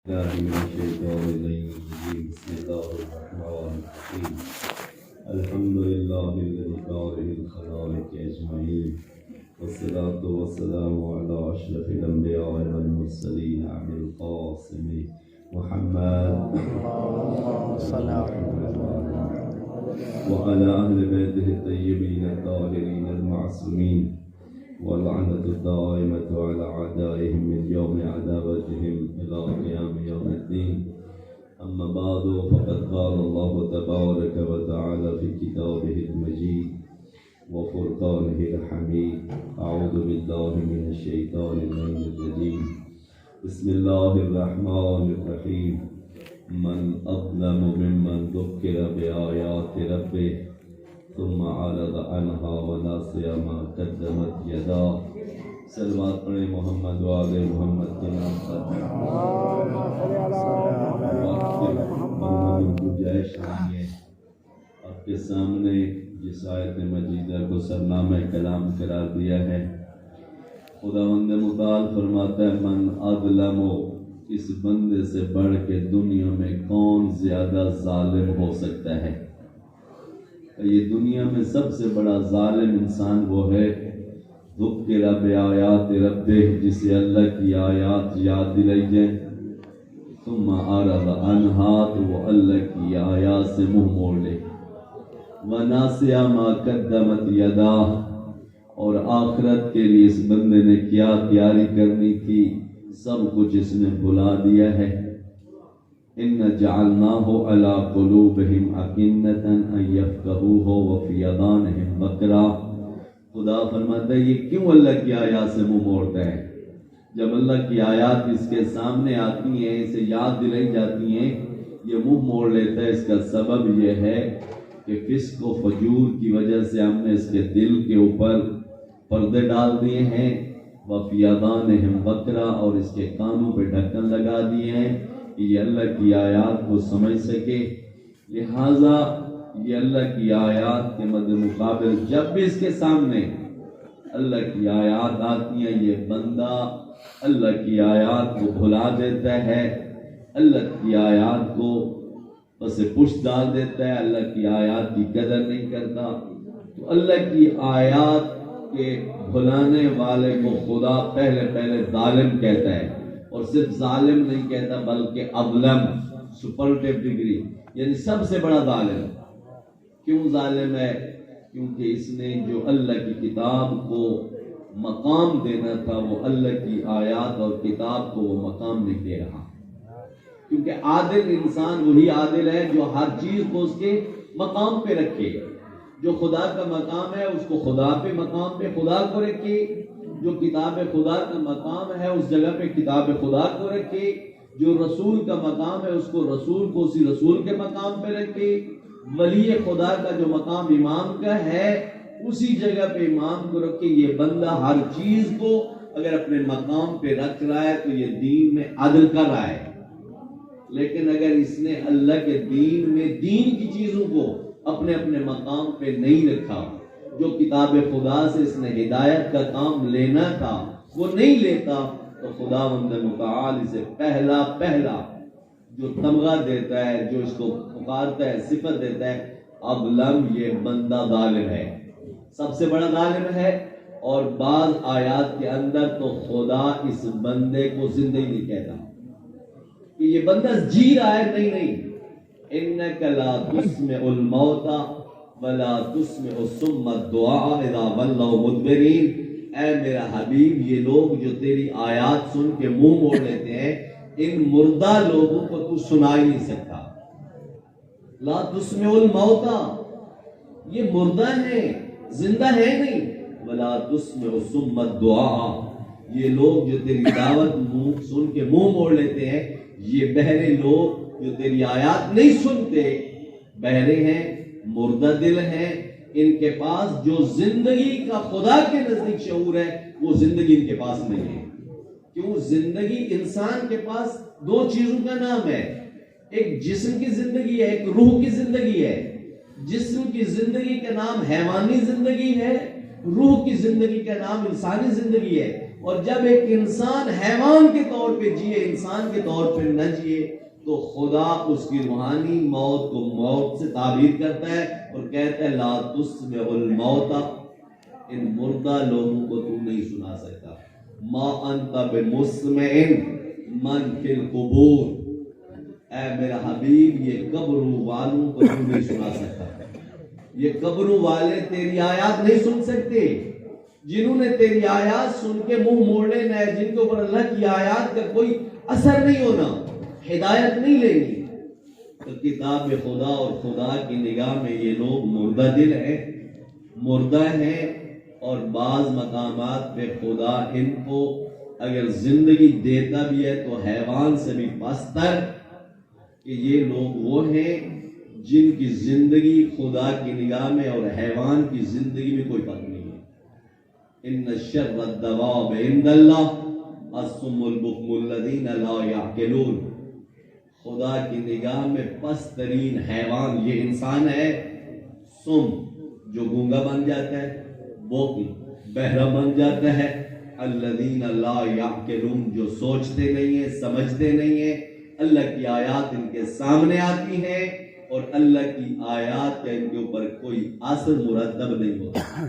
الله من الشيطان الرجيم بسم الله الرحمن الرحيم الحمد لله الذي بارئ الخلائق أجمعين والصلاة والسلام على أشرف الأنبياء والمرسلين أبي القاسم محمد وعلى أهل بيته الطيبين الطاهرين المعصومين واللعنة الدائمة على أعدائهم من يوم عداوتهم إلى قيام يوم الدين أما بعد فقد قال الله تبارك وتعالى في كتابه المجيد وفرقانه الحميد أعوذ بالله من الشيطان الرجيم بسم الله الرحمن الرحيم من أظلم ممن ذكر بآيات ربه ثم عرض عنها ونسي ما قدمت يداه صلوات پڑھیں محمد وآل محمد کے نام پر گنجائش نہیں ہے آپ کے سامنے جس آیت مجیدہ کو سرنامہ کلام قرار دیا ہے خداوند متعال فرماتا ہے من اظلم، اس بندے سے بڑھ کے دنیا میں کون زیادہ ظالم ہو سکتا ہے؟ یہ دنیا میں سب سے بڑا ظالم انسان وہ ہے ذکر بآیات ربہ، جسے اللہ کی آیات یاد دلائی جائیں ثم اعرض عنہا، تو وہ اللہ کی آیات سے منہ موڑ لے وناسی ما قدمت یداہ، اور آخرت کے لیے اس بندے نے کیا تیاری کرنی تھی سب کچھ اس نے بھلا دیا ہے۔ ان جعلناہ علی قلوبہم اکنۃ ان یفقہوہ وفی اذانہم وقرا، خدا فرماتا ہے یہ کیوں اللہ کی آیات سے منہ موڑتا ہے؟ جب اللہ کی آیات اس کے سامنے آتی ہیں، اسے یاد دلائی جاتی ہیں، یہ منہ موڑ لیتا ہے۔ اس کا سبب یہ ہے کہ فسق و فجور کی وجہ سے ہم نے اس کے دل کے اوپر پردے ڈال دیے ہیں، وفی اذانہم وقرا، اور اس کے کانوں پہ ڈھکن لگا دیے ہیں کہ یہ اللہ کی آیات کو سمجھ سکے۔ لہٰذا یہ اللہ کی آیات کے مد مقابل جب بھی اس کے سامنے اللہ کی آیات آتی ہیں، یہ بندہ اللہ کی آیات کو بھلا دیتا ہے، اللہ کی آیات کو پس پشت ڈال دیتا ہے، اللہ کی آیات کی قدر نہیں کرتا۔ تو اللہ کی آیات کے بھلانے والے کو خدا پہلے ظالم کہتا ہے، اور صرف ظالم نہیں کہتا بلکہ اظلم، سپرلیٹو ڈگری، یعنی سب سے بڑا ظالم۔ کیوں ظالم ہے؟ کیونکہ اس نے جو اللہ کی کتاب کو مقام دینا تھا وہ اللہ کی آیات اور کتاب کو وہ مقام نہیں دے رہا۔ کیونکہ عادل انسان وہی عادل ہے جو ہر چیز کو اس کے مقام پہ رکھے، جو خدا کا مقام ہے اس کو خدا پہ مقام پہ خدا کو رکھے، جو کتاب خدا کا مقام ہے اس جگہ پہ کتاب خدا کو رکھے، جو رسول کا مقام ہے اس کو رسول کو اسی رسول کے مقام پہ رکھے، ولی خدا کا جو مقام امام کا ہے اسی جگہ پہ امام کو رکھے۔ یہ بندہ ہر چیز کو اگر اپنے مقام پہ رکھ رہا ہے تو یہ دین میں عدل کر رہا ہے، لیکن اگر اس نے اللہ کے دین میں دین کی چیزوں کو اپنے مقام پہ نہیں رکھا، جو کتاب خدا سے اس نے ہدایت کا کام لینا تھا وہ نہیں لیتا، تو خداوند متعال اسے پہلا جو تمغہ دیتا ہے، جو اس کو پکارتا ہے، صفت دیتا ہے اظلم، یہ بندہ ظالم ہے، سب سے بڑا ظالم ہے۔ اور بعض آیات کے اندر تو خدا اس بندے کو زندگی نہیں کہتا کہ یہ بندہ جی رہا ہے، نہیں، انک لا تسمع الموت ولا تسمع الصم الدعاء اذا ولوا مدبرین، اے میرا حبیب یہ لوگ جو تیری آیات سن کے منہ موڑ لیتے ہیں، ان مردہ لوگوں کو تو سنا ہی نہیں سکتا۔ لا تسمع الموت، یہ مردہ ہیں، زندہ ہے نہیں۔ ولا تسمع الصم الدعاء، یہ لوگ جو تیری دعوت سن کے منہ موڑ لیتے ہیں، یہ بہرے لوگ جو تیری آیات نہیں سنتے، بہرے ہیں، مردہ دل ہیں، ان کے پاس جو زندگی کا خدا کے نزدیک شعور ہے وہ زندگی ان کے پاس نہیں ہے۔ کیوں؟ زندگی انسان کے پاس دو چیزوں کا نام ہے، ایک جسم کی زندگی ہے، ایک روح کی زندگی ہے۔ جسم کی زندگی کا نام حیوانی زندگی ہے، روح کی زندگی کا نام انسانی زندگی ہے۔ اور جب ایک انسان حیوان کے طور پہ جیے، انسان کے طور پہ نہ جیے، تو خدا اس کی روحانی موت کو موت سے تعبیر کرتا ہے اور کہتا ہے لا تسمع الموت، ان مردہ لوگوں کو تو نہیں سنا سکتا، ما انت بمسمع من فی القبور، اے میرا حبیب یہ قبروں والوں کو تو نہیں سنا سکتا، یہ قبروں والے تیری آیات نہیں سن سکتے، جنہوں نے تیری آیات سن کے منہ موڑے نہ، جن کے اوپر اللہ کی آیات کا کوئی اثر نہیں ہونا، ہدایت نہیں لینی، تو کتاب خدا اور خدا کی نگاہ میں یہ لوگ مردہ دل ہیں، مردہ ہیں، اور بعض مقامات پہ خدا ان کو اگر زندگی دیتا بھی ہے تو حیوان سے بھی پستر، کہ یہ لوگ وہ ہیں جن کی زندگی خدا کی نگاہ میں اور حیوان کی زندگی میں کوئی فرق نہیں ہے۔ ان شر الدواب عند اللہ الصم البکم الذین لا یعقلون، خدا کی نگاہ میں پست ترین حیوان یہ انسان ہے، سم جو گونگا بن جاتا ہے، بکم بہرا بن جاتا ہے، الذین لا یعقلون جو سوچتے نہیں ہیں، سمجھتے نہیں ہیں، اللہ کی آیات ان کے سامنے آتی ہیں اور اللہ کی آیات کا ان کے اوپر کوئی اثر مرتب نہیں ہوتا۔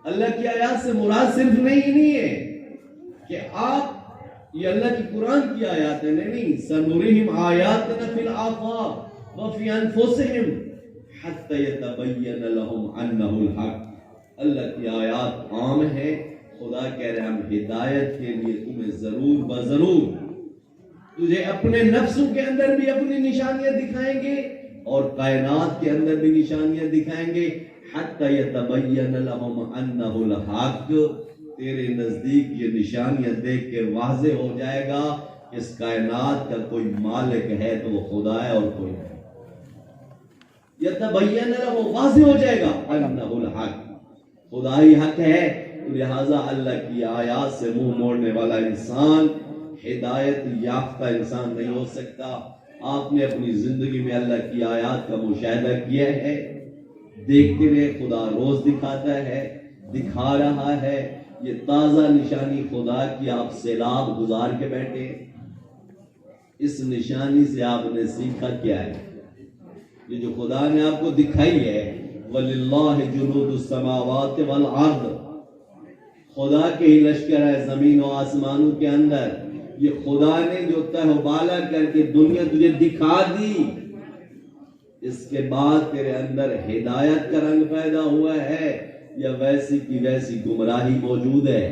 اللہ کی آیات سے مراد صرف نہیں ہے کہ آپ یہ اللہ کی قرآن کی آیات ہے، نہیں، سنورہم آیاتنا فی الآفاق وفی انفسہم حتی یتبین لہم انہ الحق، اللہ کی آیات عام ہے، خدا کہہ رہے ہم ہدایت کے لیے تمہیں ضرور بضرور تجھے اپنے نفسوں کے اندر بھی اپنی نشانیاں دکھائیں گے اور کائنات کے اندر بھی نشانیاں دکھائیں گے، حتی یتبین لہم انہ الحق، تیرے نزدیک یہ نشانیاں دیکھ کے واضح ہو جائے گا اس کائنات کا کوئی مالک ہے تو وہ خدا ہے اور کوئی نہیں، یتبین لہم واضح ہو جائے گا انہ الحق، خدا ہی حق ہے، لہذا اللہ کی آیات سے منہ موڑنے والا انسان ہدایت یافتہ انسان نہیں ہو سکتا۔ آپ نے اپنی زندگی میں اللہ کی آیات کا مشاہدہ کیا ہے، دیکھتے رہے، خدا روز دکھاتا ہے، دکھا رہا ہے، یہ تازہ نشانی خدا کی آپ سیلاب گزار کے بیٹھے، اس نشانی سے آپ نے سیکھا کیا ہے؟ یہ جو خدا نے آپ کو دکھائی ہے، وَلِلَّهِ جُنُودُ السَّمَاوَاتِ وَالْعَرْضِ، خدا کے ہی لشکر ہے زمین و آسمانوں کے اندر، یہ خدا نے جو تہ و بالا کر کے دنیا تجھے دکھا دی، اس کے بعد تیرے اندر ہدایت کا رنگ پیدا ہوا ہے یا ویسی کی ویسی گمراہی موجود ہے؟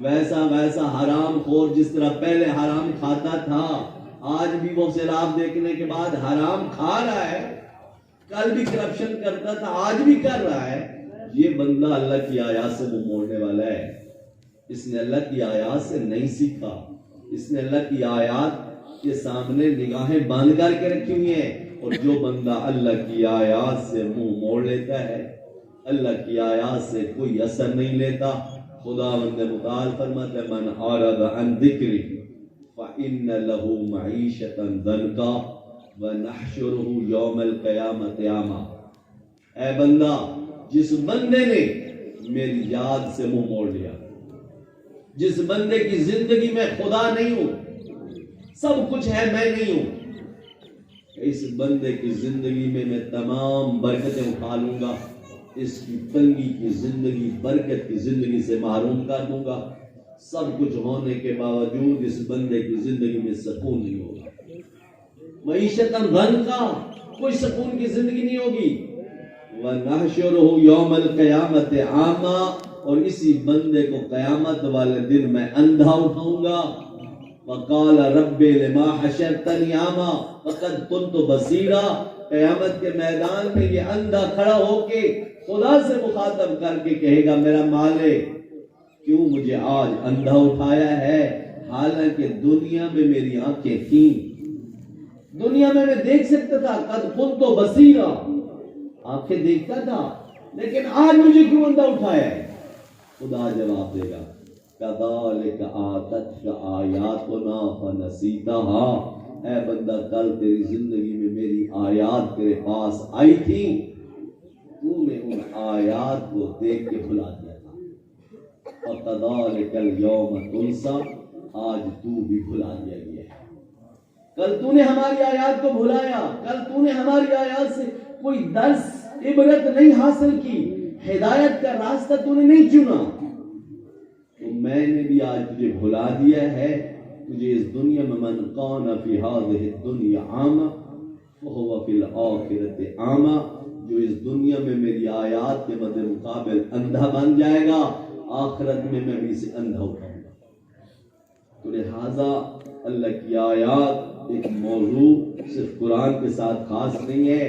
ویسا حرام خور جس طرح پہلے حرام کھاتا تھا، آج بھی وہ سیلاب دیکھنے کے بعد حرام کھا رہا ہے، کل بھی کرپشن کرتا تھا، آج بھی کر رہا ہے، یہ بندہ اللہ کی آیات سے منہ موڑنے والا ہے، اس نے اللہ کی آیات سے نہیں سیکھا، اس نے اللہ کی آیات کے سامنے نگاہیں بند کر کے رکھی ہوئی ہیں، اور جو بندہ اللہ کی آیات سے منہ موڑ لیتا ہے، اللہ کی آیات سے کوئی اثر نہیں لیتا، خداوند متعال فرماتا ہے من اعرض عن ذکری فإن له معیشة ضنکا وَنَحْشُرُهُ يَوْمَ الْقِيَامَةِ أَعْمَى، اے بندہ جس بندے نے میری یاد سے منہ موڑ لیا، جس بندے کی زندگی میں خدا نہیں ہوں، سب کچھ ہے میں نہیں ہوں، اس بندے کی زندگی میں تمام برکتیں اٹھا لوں گا، اس کی تنگی کی زندگی برکت کی زندگی سے محروم کر دوں گا، سب کچھ ہونے کے باوجود اس بندے کی زندگی میں سکون نہیں ہوگا، معیشت ضنکا، کوئی سکون کی زندگی نہیں ہوگی، وَنَحْشُرُهُ يَوْمَ الْقِيَامَةِ أَعْمَى، اور اسی بندے کو قیامت والے دن میں اندھا اٹھاؤں گا، وَقَالَ رَبِّ لِمَا حَشَرْتَنِي أَعْمَى وَقَدْ كُنْتُ بَصِيرًا، قیامت کے میدان میں یہ اندھا کھڑا ہو کے خدا سے مخاطب کر کے کہے گا میرا مالک کیوں مجھے آج اندھا اٹھایا ہے، حالانکہ دنیا میں میری آنکھیں تھیں، دنیا میں دیکھ سکتا تھا، قد كنت بصیرا، آنکھیں دیکھتا تھا، لیکن آج مجھے کیوں اندھا اٹھایا ہے؟ خدا جواب دے گا کذالک آتتک آیاتنا فنسیتها، اے بندہ کل تیری زندگی میں میری آیات تیرے پاس آئی تھی، تو نے ان آیات کو دیکھ کے بھلا دیا تھا، وَكَذَلِكَ الْيَوْمَ تُنْسَى، آج تو بھی بھلا دیا گیا ہے۔ کل تو نے ہماری آیات کو بھلایا، کل تو نے ہماری آیات سے کوئی درس عبرت نہیں حاصل کی، ہدایت کا راستہ تو نے نہیں چنا، تو میں نے بھی آج تجھے بھلا دیا ہے۔ تجھے اس دنیا میں من کان فی هذه الدنیا اعمی فهو فی الآخرۃ اعمی، جو اس دنیا میں میری آیات کے مد مقابل اندھا بن جائے گا، آخرت میں میں بھی اسے اندھا اٹھاؤں گا۔ تو لہٰذا اللہ کی آیات ایک موضوع صرف قرآن کے ساتھ خاص نہیں ہے،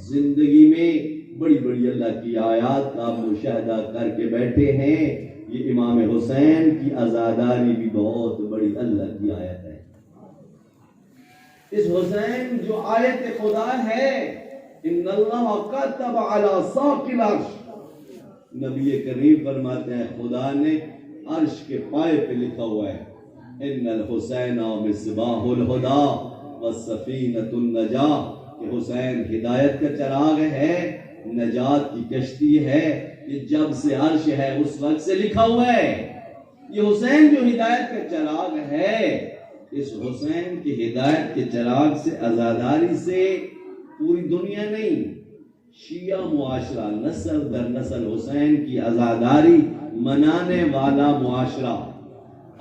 زندگی میں بڑی بڑی اللہ کی آیات کا مشاہدہ کر کے بیٹھے ہیں۔ یہ امام حسین کی عزاداری بھی بہت بڑی اللہ کی آیت ہے۔ اس حسین جو آیت خدا ہے، ان اللہ کتب علی ساق العرش، نبی کریم فرماتے ہیں خدا نے عرش کے پائے پہ لکھا ہوا ہے، ان الحسین مصباح الہدی والسفینۃ النجاہ، کہ حسین ہدایت کا چراغ ہے، نجات کی کشتی ہے۔ یہ جب سے عرش ہے اس وقت سے لکھا ہوا ہے۔ یہ حسین جو ہدایت کا چراغ ہے، اس حسین کی ہدایت کے چراغ سے، عزاداری سے پوری دنیا نہیں، شیعہ معاشرہ نسل در نسل حسین کی عزاداری منانے والا معاشرہ،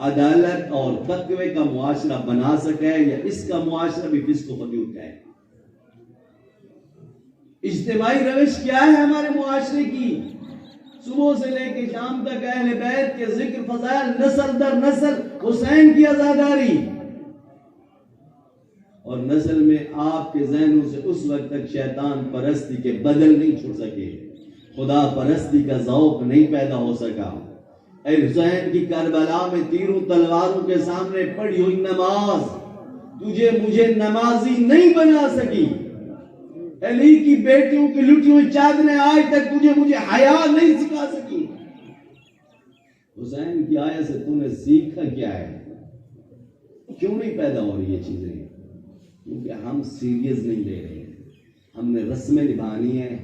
عدالت اور تقوی کا معاشرہ بنا سکے، یا اس کا معاشرہ بھی فسق و فجور کا ہے۔ اجتماعی روش کیا ہے ہمارے معاشرے کی؟ صبح سے لے کے شام تک اہل بیت کے ذکر فضائل، نسل در نسل حسین کی عزاداری، اور نسل میں آپ کے ذہنوں سے اس وقت تک شیطان پرستی کے بدل نہیں چھوڑ سکے، خدا پرستی کا ذوق نہیں پیدا ہو سکا۔ اے حسین کی کربلا میں تیروں تلواروں کے سامنے پڑھی ہوئی نماز تجھے مجھے نمازی نہیں بنا سکی، علی کی بیٹیوں کی لٹی ہوئی چادریں آج تک تجھے مجھے حیا نہیں سکھا سکی۔ حسین کی آیت سے تم نے سیکھا کیا ہے؟ کیوں نہیں پیدا ہو رہی یہ چیزیں؟ کیونکہ ہم سیریس نہیں لے رہے ہیں۔ ہم نے رسمیں نبھانی ہے،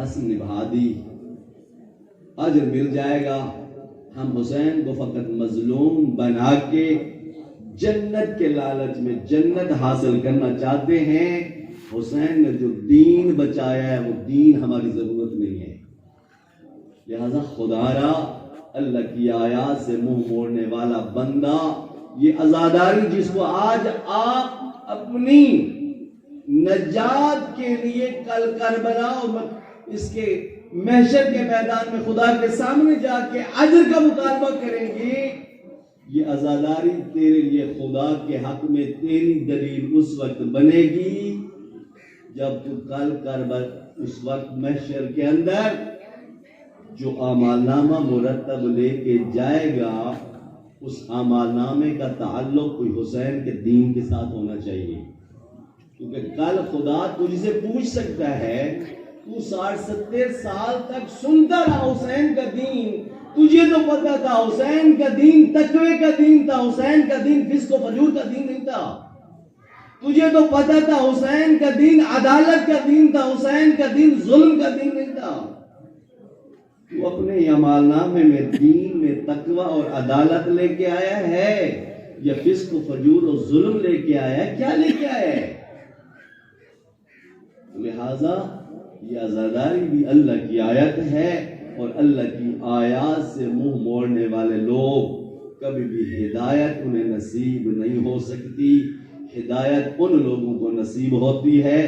رسم نبھا دی، اجر مل جائے گا۔ ہم حسین کو فقط مظلوم بنا کے جنت کے لالچ میں جنت حاصل کرنا چاہتے ہیں۔ حسین نے جو دین بچایا ہے وہ دین ہماری ضرورت نہیں ہے۔ لہذا خدا را اللہ کی آیات سے منہ موڑنے والا بندہ، یہ عزاداری جس کو آج آپ اپنی نجات کے لیے کل کربلا اور اس کے محشر کے میدان میں خدا کے سامنے جا کے اجر کا مطالبہ کریں گے، یہ عزاداری تیرے لیے خدا کے حق میں تیری دلیل اس وقت بنے گی جب تو کل کربلا اس وقت محشر کے اندر جو اعمال نامہ مرتب لے کے جائے گا، اس اعمال نامے کا تعلق کوئی حسین کے دین کے ساتھ ہونا چاہیے، کیونکہ کل خدا تجھ سے پوچھ سکتا ہے، تو 60-70 سال تک سنتا رہا حسین کا دین، تجھے تو پتا تھا حسین کا دین تقوی کا دین تھا، حسین کا دین فسق و فجور کا دین نہیں تھا، تجھے تو پتا تھا حسین کا دین عدالت کا دین تھا، حسین کا دین ظلم کا دین نہیں تھا، تو اپنے اعمال نامے میں دین میں تقوی اور عدالت لے کے آیا ہے یا فسق و فجور اور ظلم لے کے آیا ہے؟ کیا لے کے آیا ہے؟ لہذا یہ عزاداری بھی اللہ کی آیت ہے، اور اللہ کی آیات سے منہ موڑنے والے لوگ کبھی بھی ہدایت انہیں نصیب نہیں ہو سکتی۔ ہدایت ان لوگوں کو نصیب ہوتی ہے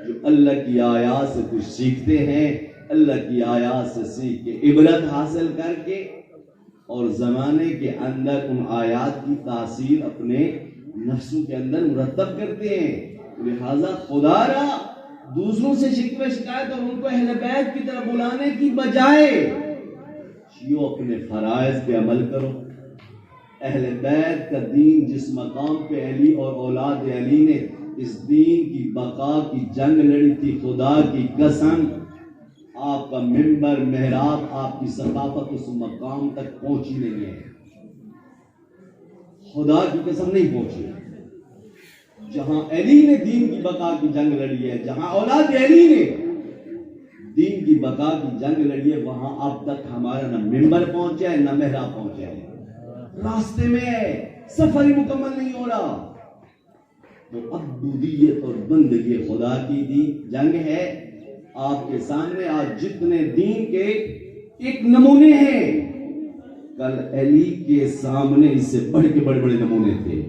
جو اللہ کی آیات سے کچھ سیکھتے ہیں، اللہ کی آیات سے سیکھ کے عبرت حاصل کر کے اور زمانے کے اندر ان آیات کی تاثیر اپنے نفسوں کے اندر مرتب کرتے ہیں۔ لہذا خدا را دوسروں سے شکوہ شکایت اور ان کو اہل بیت کی طرف بلانے کی بجائے شیعو اپنے فرائض پہ عمل کرو۔ اہل بیت کا دین جس مقام پہ علی اور اولاد علی نے اس دین کی بقا کی جنگ لڑی تھی، خدا کی قسم آپ کا منبر محراب آپ کی ثقافت اس مقام تک پہنچی نہیں ہے، خدا کی قسم نہیں پہنچی۔ جہاں علی نے دین کی بقا کی جنگ لڑی ہے، جہاں اولاد علی نے دین کی بقا کی جنگ لڑی ہے، وہاں اب تک ہمارا نہ ممبر پہنچا ہے نہ محراب پہنچا ہے، راستے میں ہے، سفر ہی مکمل نہیں ہو رہا۔ وہ عبودیت اور بندگی خدا کی دی جنگ ہے۔ آپ کے سامنے آج جتنے دین کے ایک نمونے ہیں، کل علی کے سامنے اس سے بڑھ کے بڑے بڑے نمونے تھے،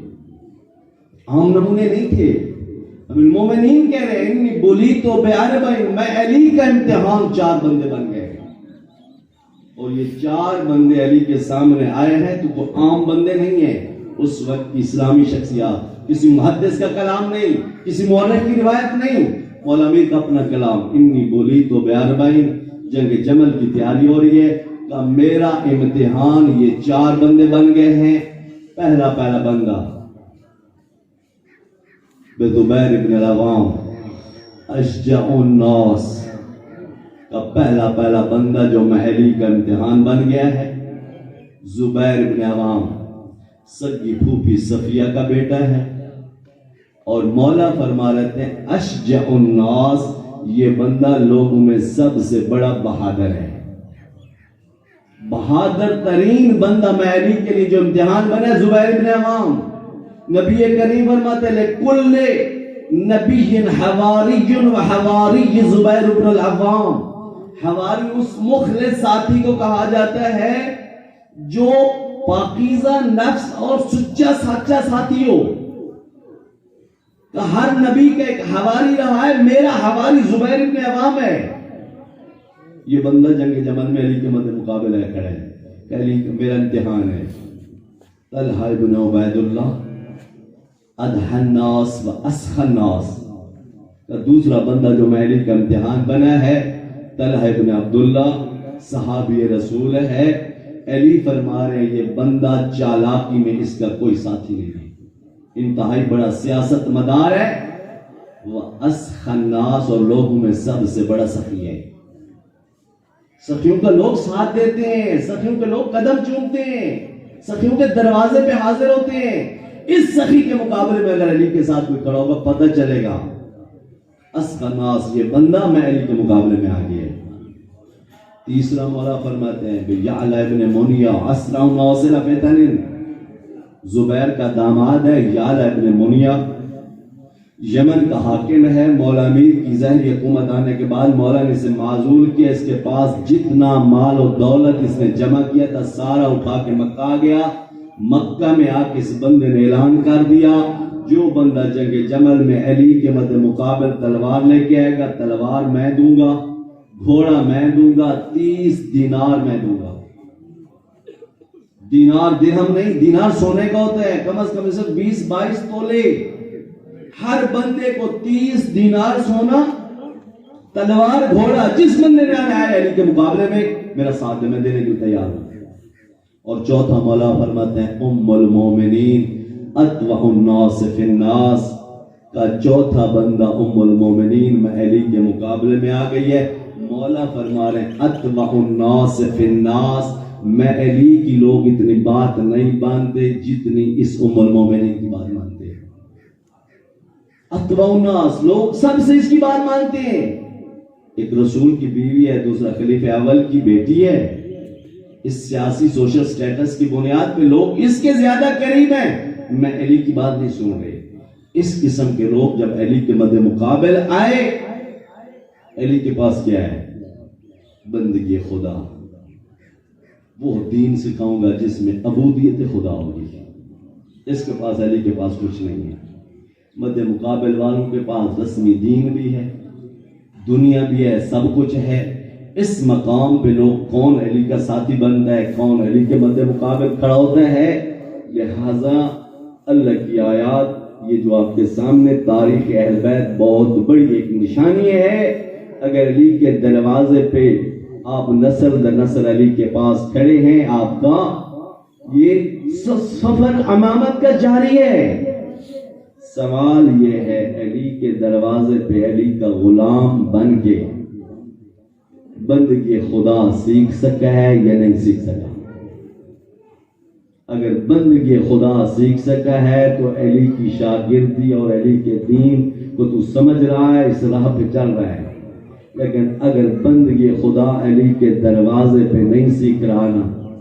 عام نمونے نہیں تھے۔ اب المومنین کہہ رہے ہیں انی بولی تو بعربین، میں علی کا امتحان 4 بندے بن گئے، اور یہ 4 بندے علی کے سامنے آئے ہیں تو وہ عام بندے نہیں ہیں۔ اس وقت کی اسلامی شخصیات، کسی محدث کا کلام نہیں، کسی مورخ کی روایت نہیں، مولا امیر کا اپنا کلام، انی بولی تو بعربین، جنگ جمل کی تیاری ہو رہی ہے، کہ میرا امتحان یہ 4 بندے بن گئے ہیں۔ پہلا بندہ زبیر ابن العوام، اشجع الناس کا پہلا بندہ جو علی کا امتحان بن گیا ہے، زبیر ابن عوام سگی پھوپھی صفیہ کا بیٹا ہے، اور مولا فرما رہتے ہیں اشجع الناس، یہ بندہ لوگوں میں سب سے بڑا بہادر ہے، بہادر ترین بندہ علی کے لیے جو امتحان بنا زبیر ابن عوام۔ نبی کریم فرماتے ہیں لکل نبی حواری و حواری زبیر ابن العوام، حواری اس مخلص ساتھی کو کہا جاتا ہے جو پاکیزہ نفس اور سچا ساتھی ہو، کہ ہر نبی کا ایک حواری رہا ہے، میرا حواری زبیر ابن عوام ہے۔ یہ بندہ جنگ جمل میں علی کے مقابلہ کھڑا ہے کہ علی میرا امتحان ہے۔ طلحہ ابن عبید اللہ اضحى الناس و اسخى الناس کا دوسرا بندہ جو علی کا امتحان بنا ہے، طلحہ ابن عبداللہ صحابی رسول ہے۔ علی فرما رہے ہیں یہ بندہ چالاکی میں اس کا کوئی ساتھی نہیں ہے، انتہائی بڑا سیاست مدار ہے، وہ اسخى الناس اور لوگوں میں سب سے بڑا سخی ہے۔ سخیوں کا لوگ ساتھ دیتے ہیں، سخیوں کے لوگ قدم چومتے ہیں، سخیوں کے دروازے پہ حاضر ہوتے ہیں۔ اس سخی کے مقابلے میں اگر علی کے ساتھ کوئی کھڑا ہوگا پتہ چلے گا اسخى الناس، یہ بندہ میں علی کے مقابلے میں آ گیا۔ تیسرا مولا فرماتے ہیں یعلا ابن منیہ اسرع الناس فی فتن، زبیر کا داماد ہے یعلا ابن منیہ، یمن کا حاکم ہے۔ مولا امیر کی ظاہری حکومت آنے کے بعد مولا نے اسے معزول کیا، اس کے پاس جتنا مال و دولت اس نے جمع کیا تھا سارا اٹھا کے مکہ آ گیا۔ مکہ میں آ کے اس بندے نے اعلان کر دیا جو بندہ جنگ جمل میں علی کے مد مقابل تلوار لے کے آئے گا تلوار میں دوں گا، گھوڑا میں دوں گا، 30 دینار میں دوں گا۔ دینار درہم نہیں، دینار سونے کا ہوتا ہے، کم از کم 20-22 تولے، ہر بندے کو 30 دینار سونا، تلوار گھوڑا، جس بندے نے آنا ہے علی کے مقابلے میں میرا ساتھ میں دینے کے تیار ہوں۔ اور چوتھا مولا فرماتے ہیں ام المومنین اتوع الناس فی الناس کا چوتھا بندہ ام المومنین میں علی کے مقابلے میں آ گئی ہے۔ مولا فرما رہے ہیں اتوع الناس فی الناس، میں علی کی لوگ اتنی بات نہیں مانتے جتنی اس ام المومنین کی بات مانتے ہیں۔ اتوع الناس، لوگ سب سے اس کی بات مانتے ہیں۔ ایک رسول کی بیوی ہے، دوسرا خلیفہ اول کی بیٹی ہے، اس سیاسی سوشل سٹیٹس کی بنیاد پہ لوگ اس کے زیادہ قریب ہیں، میں علی کی بات نہیں سن رہے۔ اس قسم کے لوگ جب علی کے مد مقابل آئے، علی کے پاس کیا ہے؟ بندگی خدا، وہ دین سکھاؤں گا جس میں عبودیت خدا ہوگی۔ اس کے پاس علی کے پاس کچھ نہیں ہے۔ مد مقابل والوں کے پاس رسمی دین بھی ہے، دنیا بھی ہے، سب کچھ ہے۔ اس مقام پہ لوگ کون علی کا ساتھی بنتا ہے، کون علی کے مد مقابل کھڑا ہوتا ہے؟ لہذا اللہ کی آیات، یہ جو آپ کے سامنے تاریخ اہل بیت بہت بڑی ایک نشانی ہے۔ اگر علی کے دروازے پہ آپ نسل در نسل علی کے پاس کھڑے ہیں، آپ کا یہ سفر امامت کا جاری ہے۔ سوال یہ ہے علی کے دروازے پہ علی کا غلام بن کے بندگی خدا سیکھ سکا ہے یا نہیں سیکھ سکا؟ اگر بندگی خدا سیکھ سکا ہے تو علی کی شاگردی اور علی کے دین کو تو سمجھ رہا ہے، اس راہ پہ چل رہا ہے۔ لیکن اگر بندگی خدا علی کے دروازے پہ نہیں سیکھ رہا نا،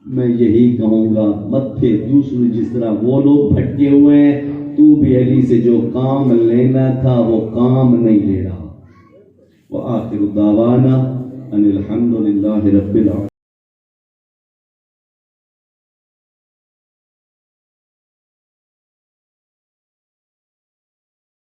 میں یہی کہوں گا متھے دوسرے جس طرح وہ لوگ بھٹکے ہوئے ہیں، تو بھی علی سے جو کام لینا تھا وہ کام نہیں لے رہا۔ وآخر دعوانا ان الحمد للہ رب العالمین۔